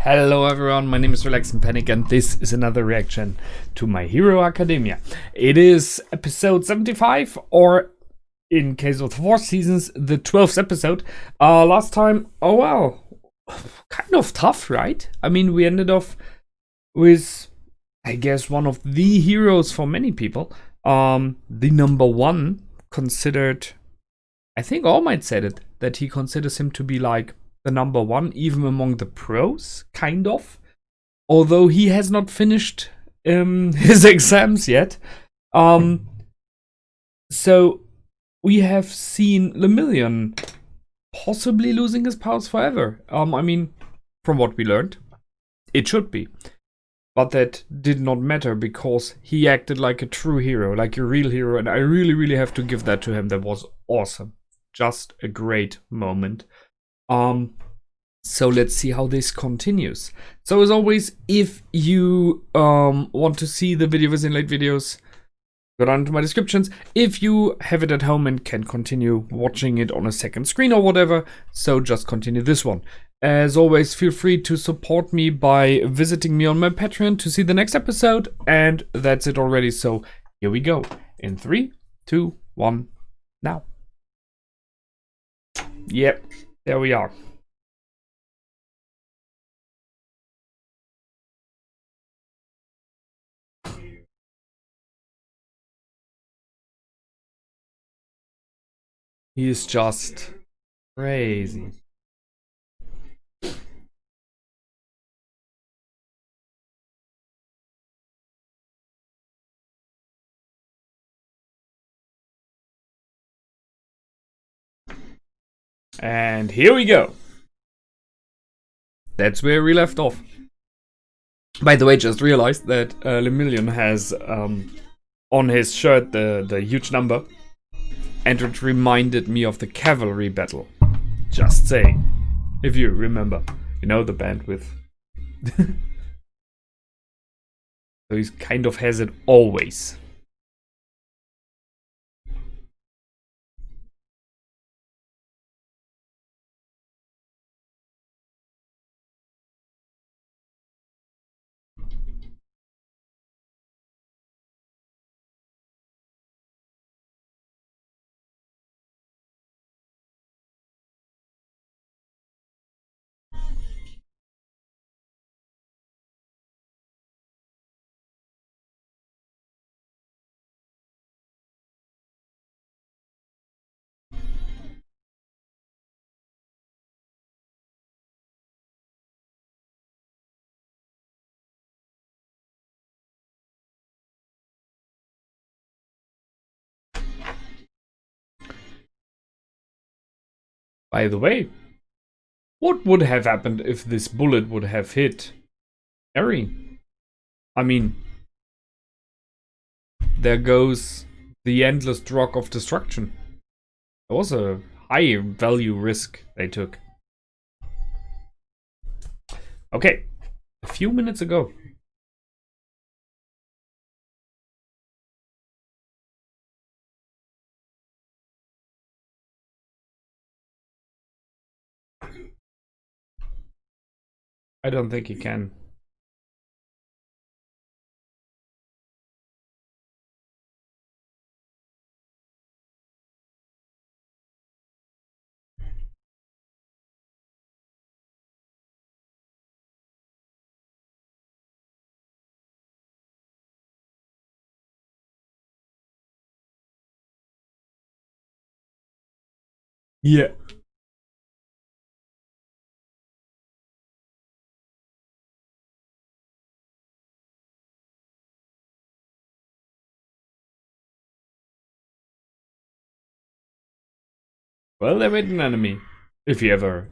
Hello everyone, my name is Relax and Panic and this is another reaction to My Hero Academia. It is episode 75, or in case of 4 seasons, the 12th episode. Last time, oh well, kind of tough, right? I mean, we ended off with, I guess, one of the heroes for many people. The number one considered, I think All Might said it, that he considers him to be like the number one, even among the pros, kind of. Although he has not finished his exams yet. So we have seen Lemillion possibly losing his powers forever. I mean, from what we learned, it should be. But that did not matter because he acted like a true hero, like a real hero, and I really, really have to give that to him. That was awesome. Just a great moment. So let's see how this continues. So as always, if you want to see the video with inlaid videos, go down to my descriptions. If you have it at home and can continue watching it on a second screen or whatever, so just continue this one. As always, feel free to support me by visiting me on my Patreon to see the next episode. And that's it already, so here we go. In 3, 2, 1, now. Yep, there we are. He is just crazy. And here we go. That's where we left off. By the way, just realized that Lemillion has on his shirt the huge number, and it reminded me of the cavalry battle. Just saying, if you remember, you know, the band with. So he kind of has it always. By the way, what would have happened if this bullet would have hit Eri? I mean, there goes the endless drug of destruction. It was a high value risk they took. Okay, a few minutes ago. I don't think he can. Yeah. Well, they made an enemy. If he ever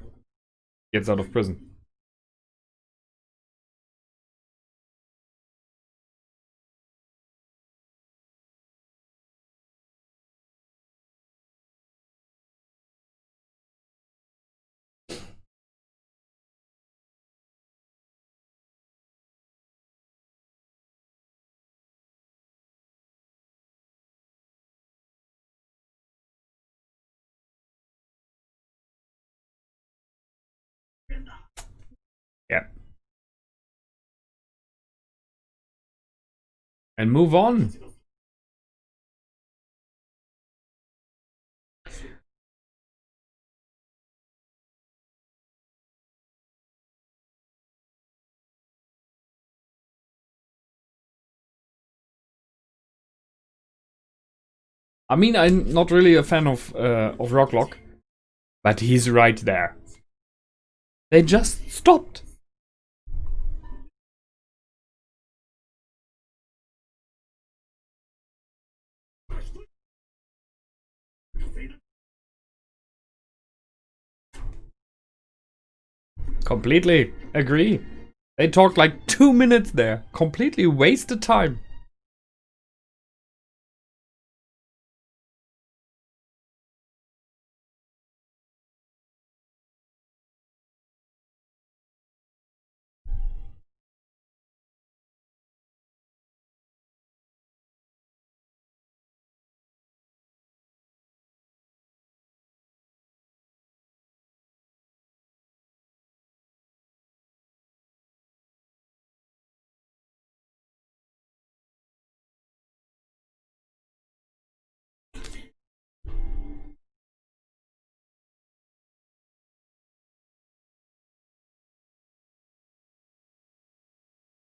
gets out of prison. and move on. I mean, I'm not really a fan of Rocklock, but he's right there. They just stopped. Completely agree. They talked like 2 minutes there. Completely wasted time.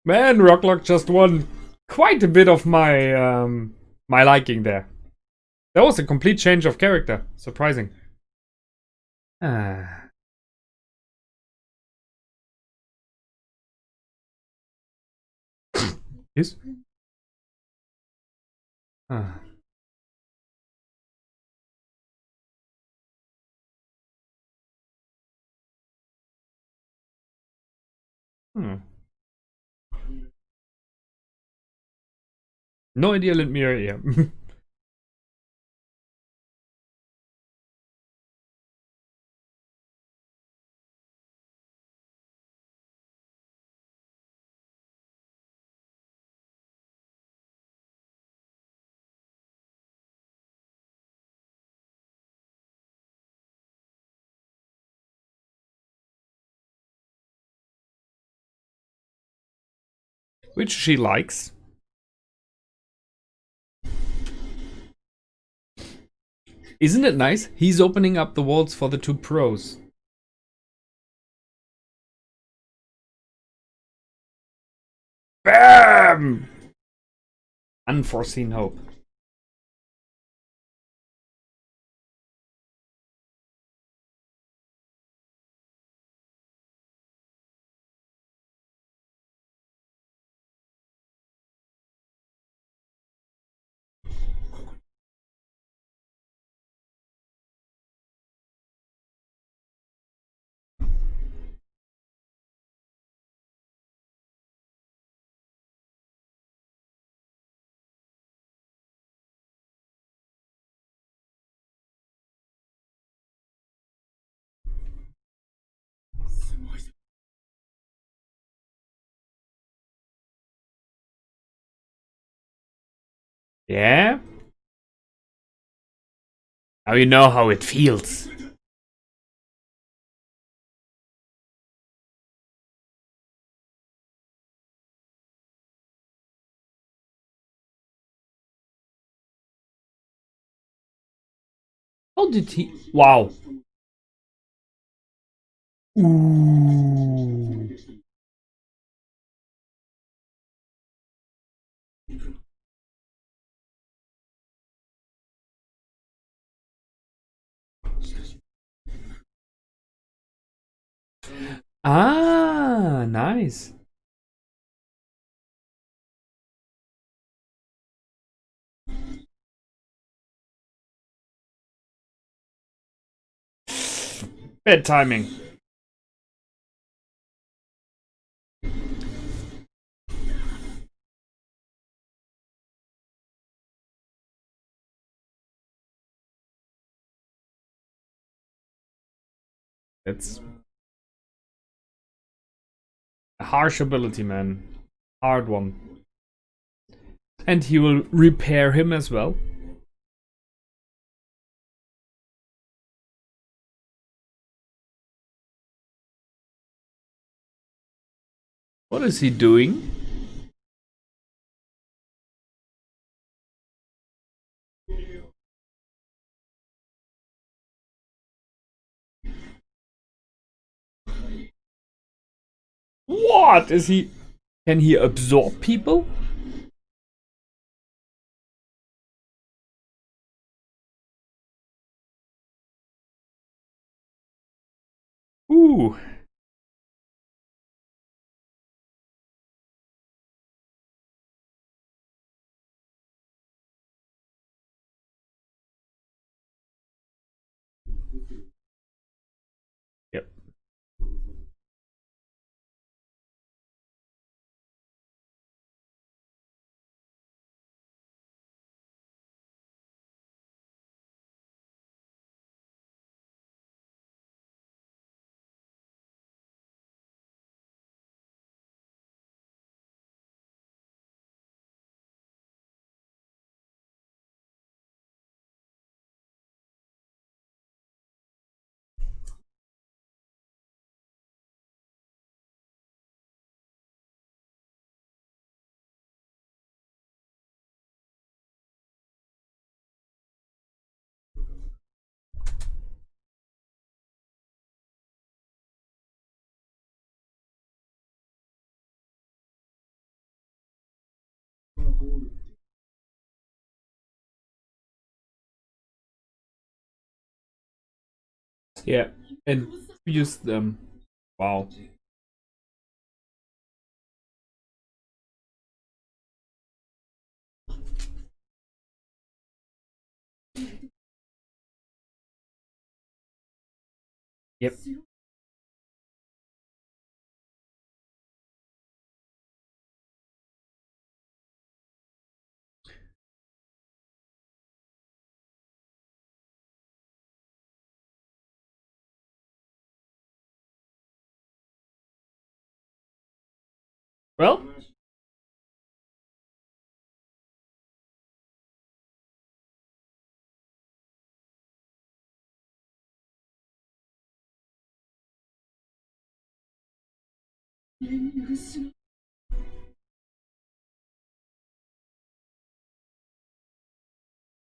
Man, Rocklock just won quite a bit of my liking there. That was a complete change of character. Surprising. Ah. Yes? Ah. Hmm. No idea, let me here. Which she likes. Isn't it nice? He's opening up the walls for the two pros. Bam! Unforeseen hope. Yeah? Now you know how it feels. How did he? Wow. Ooh. Ah, nice. Bad timing. It's a harsh ability, man. Hard one. And he will repair him as well. What is he doing? What is he? Can he absorb people? Ooh. Yep. Yeah. And use them. Wow. Yep. Well,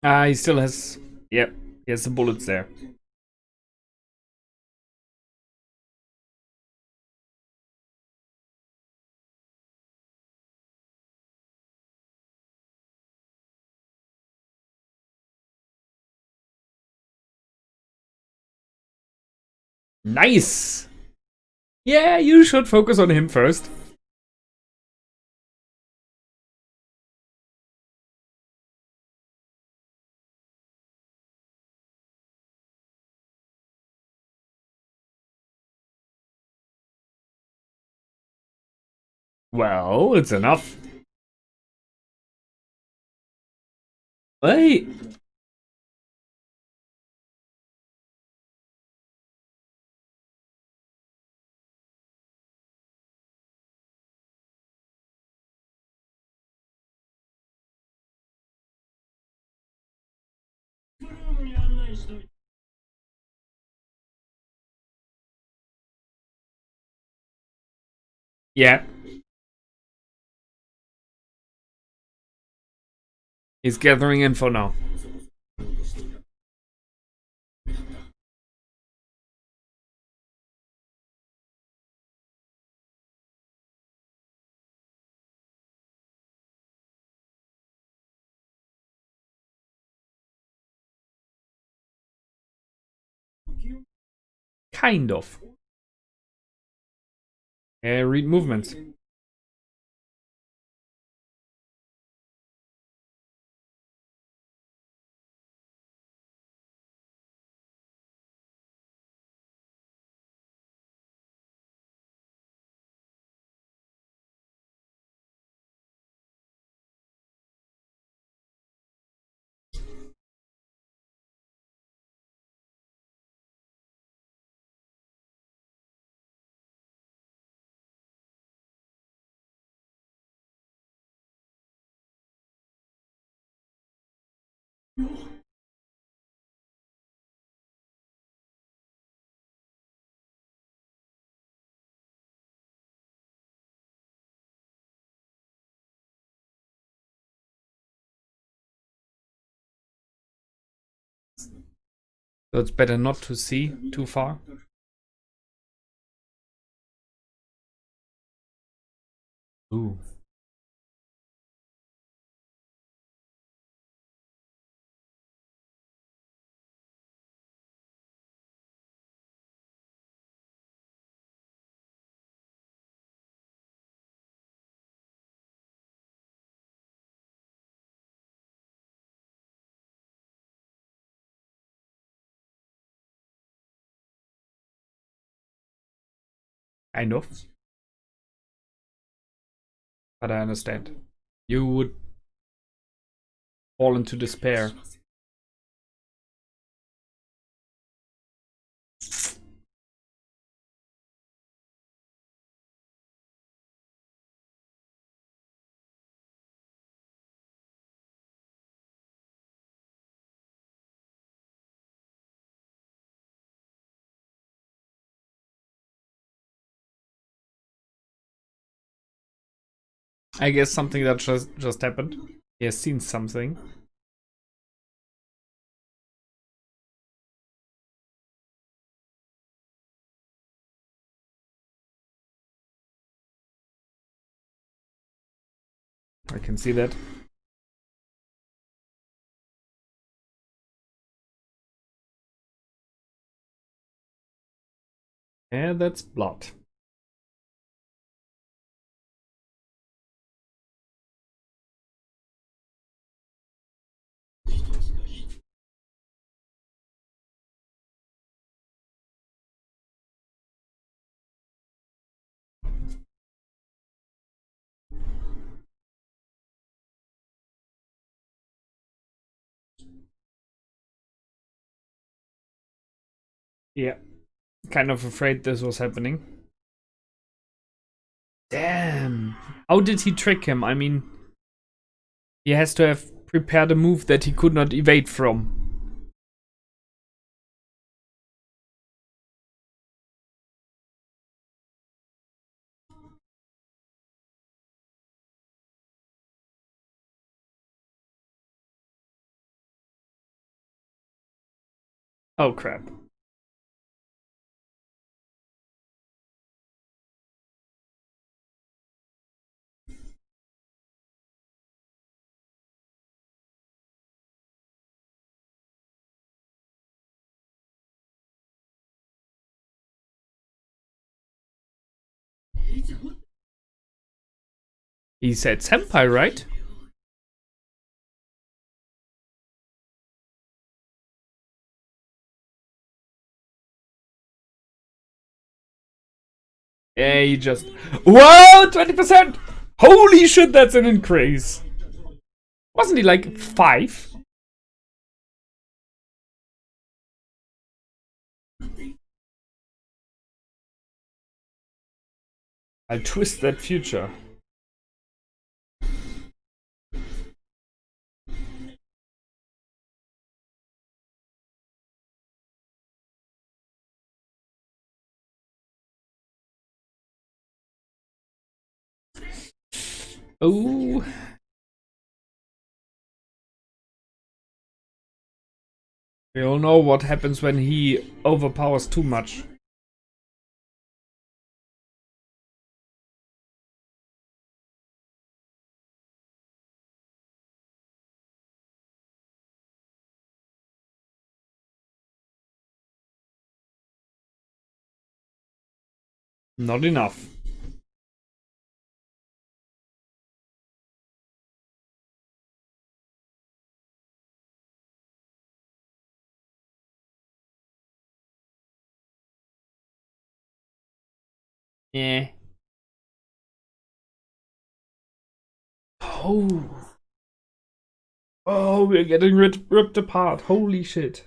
he still has. Yep. He has the bullets there. Nice. Yeah, you should focus on him first. Well, it's enough. Hey. Yeah. He's gathering info now. Kind of. Read movements. So it's better not to see too far. Ooh. Kind of. But I understand. You would fall into despair. I guess something that just happened. He has seen something. I can see that. Yeah, that's blood. Yeah. Kind of afraid this was happening. Damn. How did he trick him? I mean, he has to have prepared a move that he could not evade from. Oh crap. He said senpai, right? Yeah, he just... Whoa! 20%! Holy shit, that's an increase! Wasn't he like 5? I'll twist that future. Oh. We all know what happens when he overpowers too much. Not enough. Yeah. Oh. Oh, we're getting ripped apart. Holy shit.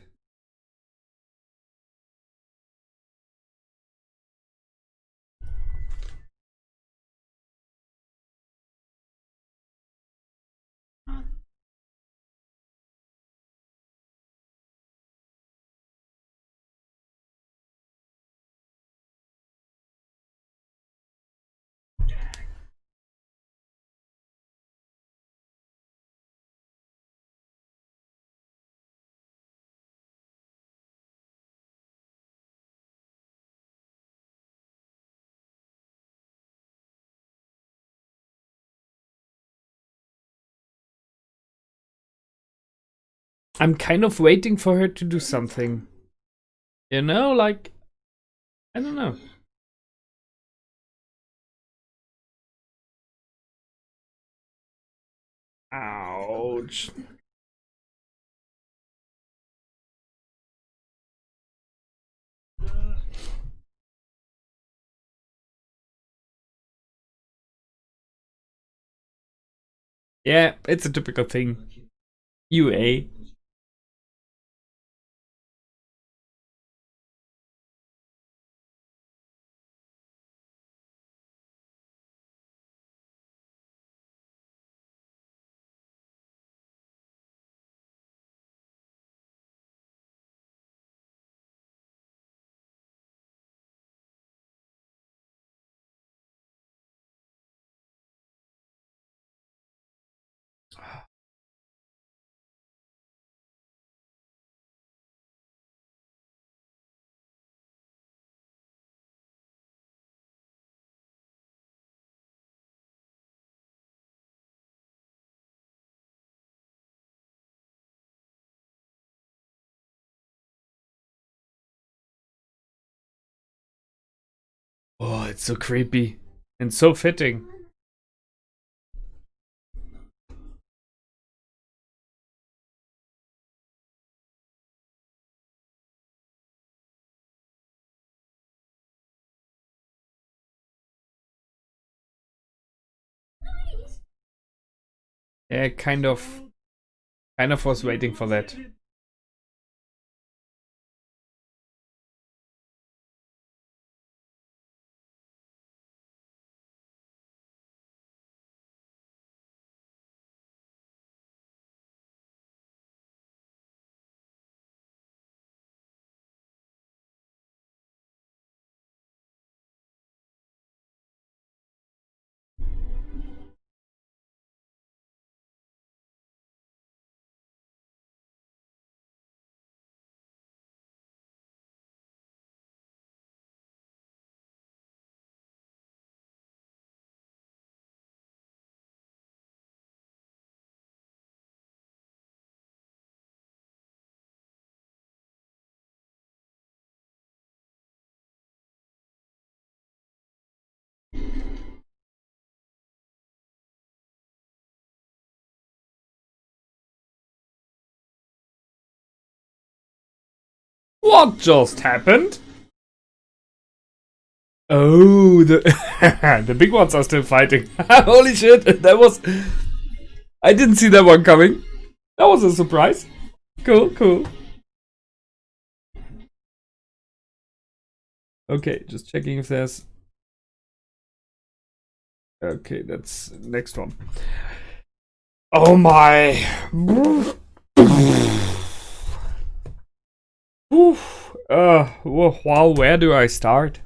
I'm kind of waiting for her to do something. You know, like, I don't know. Ouch. Yeah, it's a typical thing. UA. Oh, it's so creepy. And so fitting. Yeah, kind of was waiting for that. What just happened? Oh, the the big ones are still fighting. Holy shit, that was... I didn't see that one coming. That was a surprise. Cool, cool. Okay, just checking if there's... Okay, that's next one. Oh my... Wow, where do I start?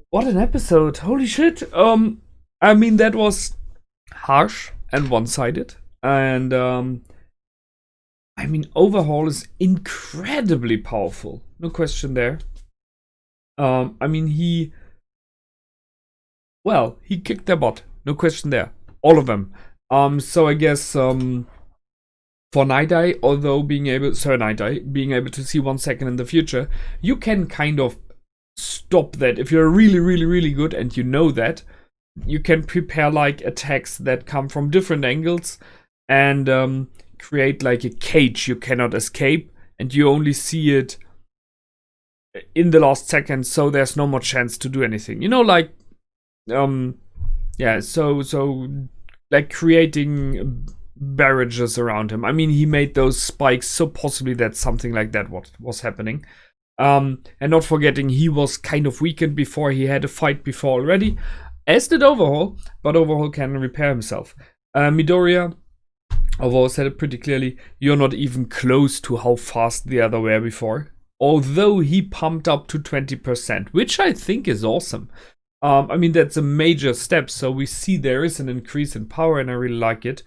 What an episode! Holy shit! I mean that was harsh and one-sided, and I mean Overhaul is incredibly powerful, no question there. I mean he kicked their butt, no question there, all of them. So I guess for Night Eye, although being able to see 1 second in the future, you can kind of stop that. If you're really, really, really good and you know that, you can prepare like attacks that come from different angles and create like a cage you cannot escape, and you only see it in the last second, so there's no more chance to do anything. You know, like yeah, so like creating barrages around him. I mean, he made those spikes, so possibly that something like that what was happening. And not forgetting, he was kind of weakened before. He had a fight before already, as did Overhaul, but Overhaul can repair himself. Midoriya, Overhaul said it pretty clearly, you're not even close to how fast the other were before. Although he pumped up to 20%, which I think is awesome. I mean, that's a major step, so we see there is an increase in power, and I really like it.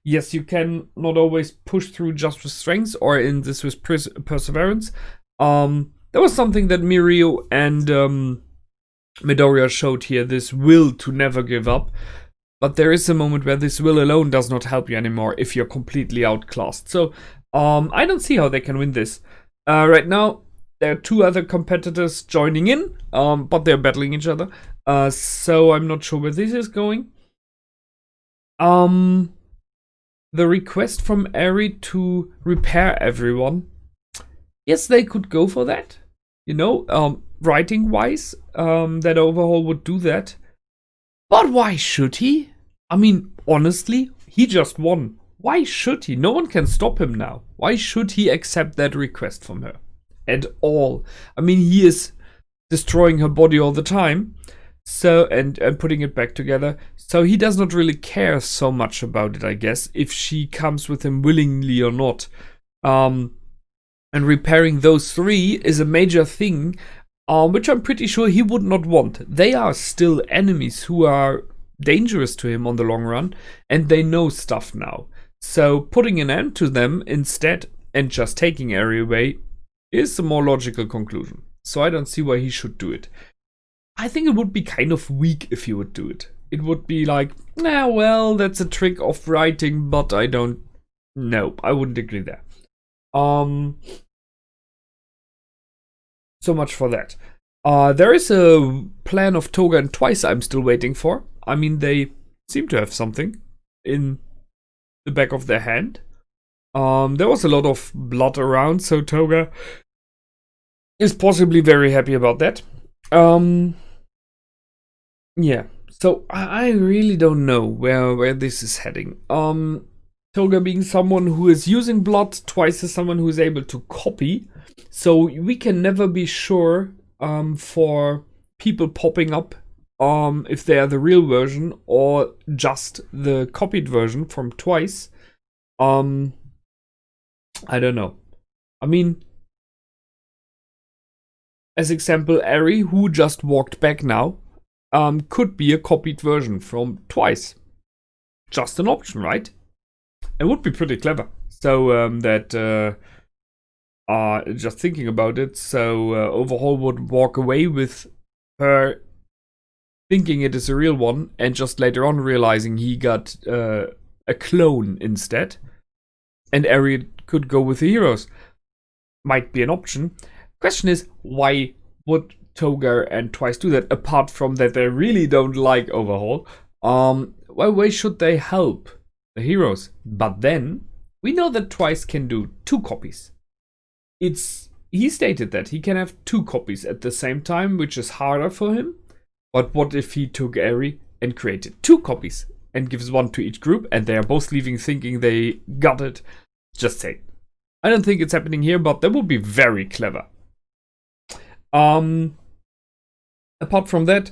Yes, you can not always push through just with strength, or in this with perseverance. That was something that Mirio and Midoriya showed here, this will to never give up. but there is a moment where this will alone does not help you anymore if you're completely outclassed. So I don't see how they can win this. Right now, there are 2 other competitors joining in, but they're battling each other. So I'm not sure where this is going. The request from Ari to repair everyone. Yes, they could go for that. You know, writing-wise, that Overhaul would do that. But why should he? I mean, honestly, he just won. Why should he? No one can stop him now. Why should he accept that request from her? At all. I mean, he is destroying her body all the time. So, and putting it back together. So he does not really care so much about it, I guess, if she comes with him willingly or not. And repairing those 3 is a major thing, which I'm pretty sure he would not want. They are still enemies who are dangerous to him on the long run, and they know stuff now. So putting an end to them instead and just taking Ari away is the more logical conclusion. So I don't see why he should do it. I think it would be kind of weak if he would do it. It would be like, nah, well, that's a trick of writing, but I don't know. I wouldn't agree there. So much for that. There is a plan of Toga and Twice I'm still waiting for. I mean, they seem to have something in the back of their hand. There was a lot of blood around, so Toga is possibly very happy about that. Yeah, so I really don't know where this is heading. Toga being someone who is using blood, Twice is someone who is able to copy. So we can never be sure for people popping up if they are the real version or just the copied version from Twice. I don't know. I mean, as example, Ari, who just walked back now, could be a copied version from Twice. Just an option, right? It would be pretty clever. So just thinking about it, so Overhaul would walk away with her thinking it is a real one, and just later on realizing he got a clone instead. And Ari could go with the heroes. Might be an option. Question is, why would Toga and Twice do that, apart from that they really don't like Overhaul? Why should they help the heroes? But then, we know that Twice can do 2 copies. He stated that he can have 2 copies at the same time, which is harder for him. But what if he took Ari and created 2 copies and gives 1 to each group, and they are both leaving thinking they got it? Just say. I don't think it's happening here, but that would be very clever. Apart from that,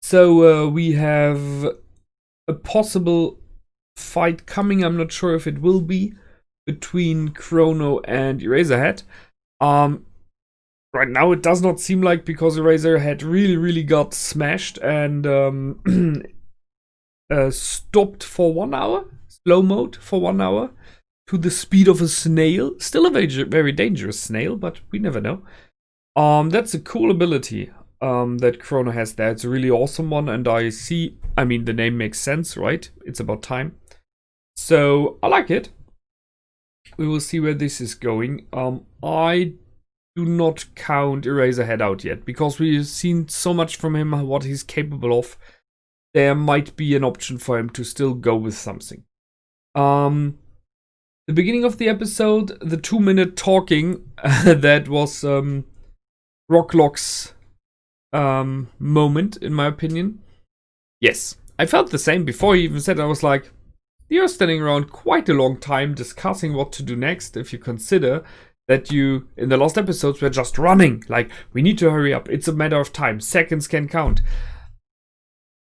so we have a possible fight coming. I'm not sure if it will be between Chrono and Eraserhead. Right now it does not seem like, because Eraserhead really got smashed and stopped for 1 hour, slow mode for 1 hour, to the speed of a snail. Still a very dangerous snail, but we never know. That's a cool ability that Chrono has there. It's a really awesome one, and I mean, the name makes sense, right? It's about time. So, I like it. We will see where this is going. I do not count Eraserhead out yet, because we've seen so much from him, what he's capable of. There might be an option for him to still go with something. The beginning of the episode, the 2-minute talking, that was Rocklock's moment, in my opinion. Yes, I felt the same before he even said. I was like, you're standing around quite a long time discussing what to do next, if you consider that you, in the last episodes, were just running. Like, we need to hurry up. It's a matter of time. Seconds can count.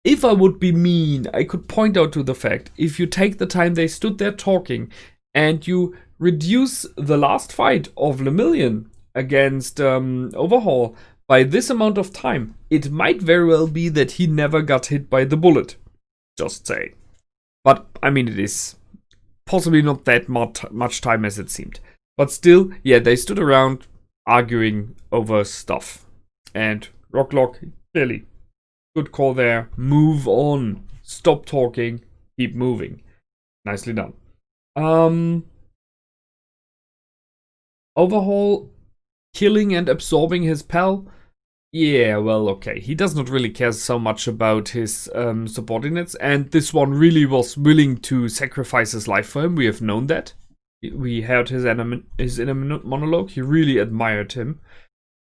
If I would be mean, I could point out to the fact, if you take the time they stood there talking, and you reduce the last fight of Lemillion against Overhaul by this amount of time, it might very well be that he never got hit by the bullet. Just saying. But, I mean, it is possibly not that much time as it seemed. But still, yeah, they stood around arguing over stuff. And Rocklock, clearly, good call there. Move on. stop talking, keep moving. Nicely done. Overhaul killing and absorbing his pal. Yeah, well, okay. He does not really care so much about his subordinates, and this one really was willing to sacrifice his life for him. We have known that. We heard his inner monologue. He really admired him.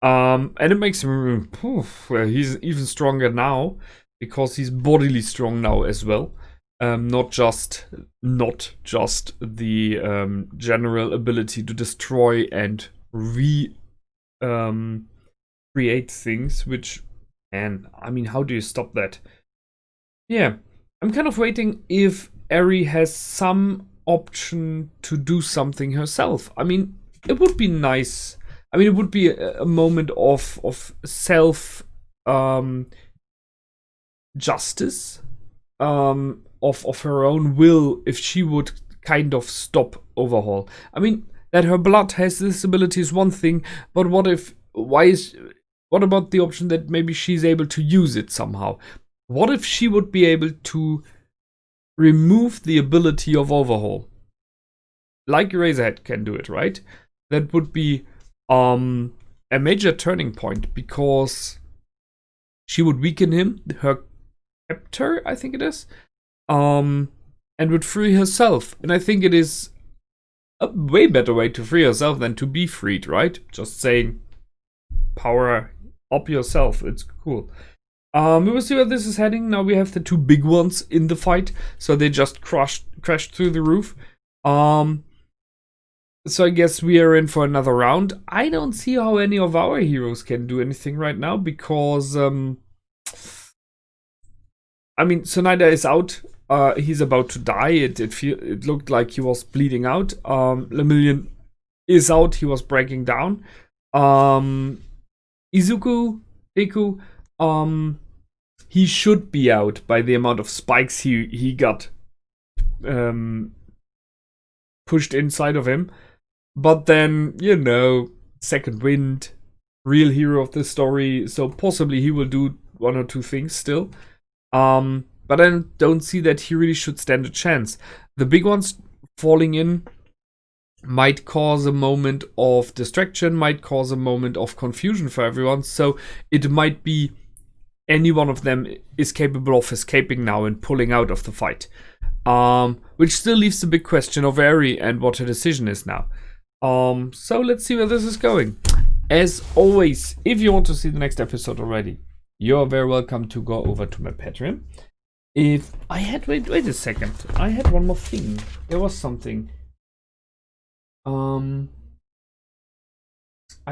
And it makes him, he's even stronger now, because he's bodily strong now as well. Not just the general ability to destroy and create things, which, man, I mean, how do you stop that? Yeah, I'm kind of waiting if Eri has some option to do something herself. I mean, it would be nice. I mean, it would be a moment of self justice, of her own will, if she would kind of stop Overhaul. I mean, that her blood has this ability is one thing, but what about the option that maybe she's able to use it somehow? What if she would be able to remove the ability of Overhaul? Like Eraserhead can do it, right? That would be a major turning point, because she would weaken him, her captor, I think it is, and would free herself. And I think it is a way better way to free herself than to be freed, right? Just saying, power up yourself. It's cool. We will see where this is heading. Now we have the two big ones in the fight, so they just crashed through the roof. So I guess we are in for another round. I don't see how any of our heroes can do anything right now, because I mean, Sonaida is out. He's about to die. It looked like he was bleeding out. Lemillion is out. He was breaking down. Izuku, Deku, he should be out by the amount of spikes he got pushed inside of him. But then, you know, second wind, real hero of the story, so possibly he will do one or two things still. But I don't see that he really should stand a chance. The big ones falling in might cause a moment of distraction, might cause a moment of confusion for everyone, so it might be any one of them is capable of escaping now and pulling out of the fight. Which still leaves the big question of Eri and what her decision is now. So let's see where this is going. As always, if you want to see the next episode already, you're very welcome to go over to my Patreon. Wait a second. I had one more thing. There was something. I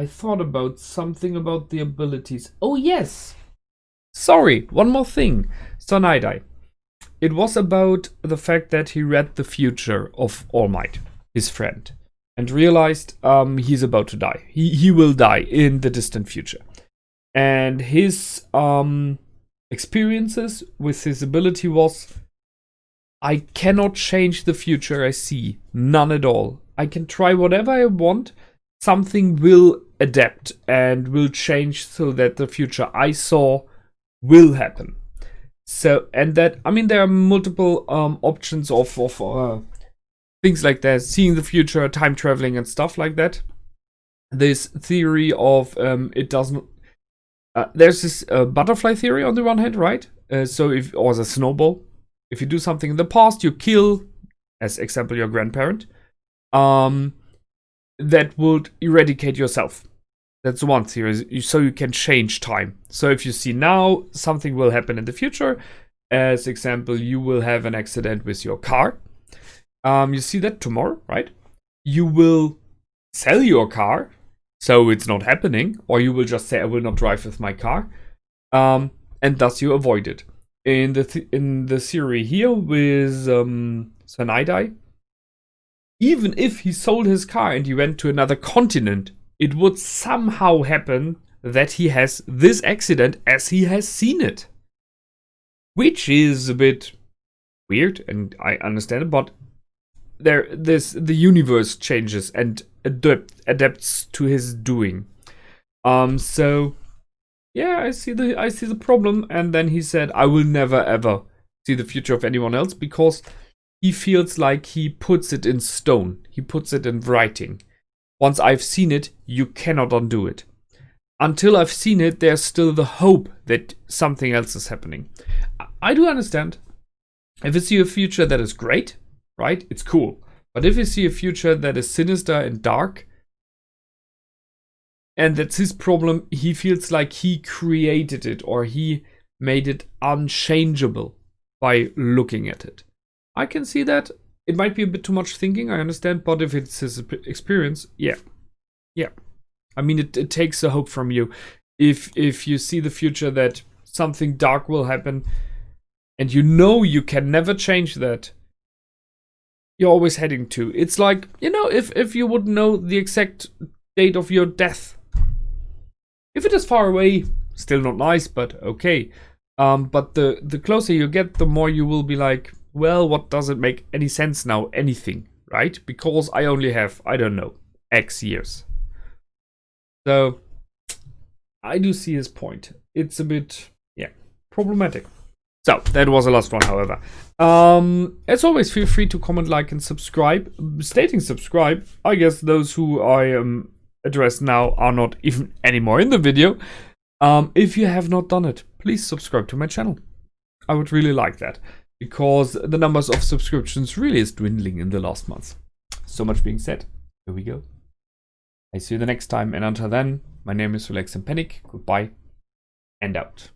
thought about something about the abilities. Oh yes! Sorry, one more thing. Sonaidai. It was about the fact that he read the future of All Might, his friend, and realized he's about to die. He will die in the distant future. And his experiences with his ability was, I cannot change the future I see. None at all. I can try whatever I want. Something will adapt and will change so that the future I saw will happen. So, and that, I mean, there are multiple options of things like that, seeing the future, time traveling and stuff like that. This theory of it doesn't, there's this butterfly theory on the one hand, right? Or the snowball. If you do something in the past, you kill, as example, your grandparent, that would eradicate yourself. That's one theory, so you can change time. So if you see now, something will happen in the future. As example, you will have an accident with your car. You see that tomorrow, right? You will sell your car, so it's not happening. Or you will just say, I will not drive with my car. And thus you avoid it. In the theory here with Sonaidai, even if he sold his car and he went to another continent, it would somehow happen that he has this accident as he has seen it. Which is a bit weird, and I understand it, but the universe changes and adapts to his doing. So yeah, I see the problem, and then he said, I will never ever see the future of anyone else because he feels like he puts it in stone. He puts it in writing. Once I've seen it, you cannot undo it. Until I've seen it, there's still the hope that something else is happening. I do understand. If you see a future that is great, right, it's cool. But if you see a future that is sinister and dark, and that's his problem, he feels like he created it or he made it unchangeable by looking at it. I can see that. It might be a bit too much thinking, I understand, but if it's his experience, yeah. I mean, it takes a hope from you. If you see the future that something dark will happen, and you know you can never change that, you're always heading to. It's like, if you would know the exact date of your death. If it is far away, still not nice, but okay. But the closer you get, the more you will be like, well, what doesn't make any sense now? Anything, right? Because I only have, I don't know, X years. So, I do see his point. It's a bit, problematic. So, that was the last one, however. As always, feel free to comment, like, and subscribe. Stating subscribe, I guess those who I address now are not even anymore in the video. If you have not done it, please subscribe to my channel. I would really like that, because the numbers of subscriptions really is dwindling in the last months. So much being said, here we go. I see you the next time, and until then, my name is Relax and Panic. Goodbye and out.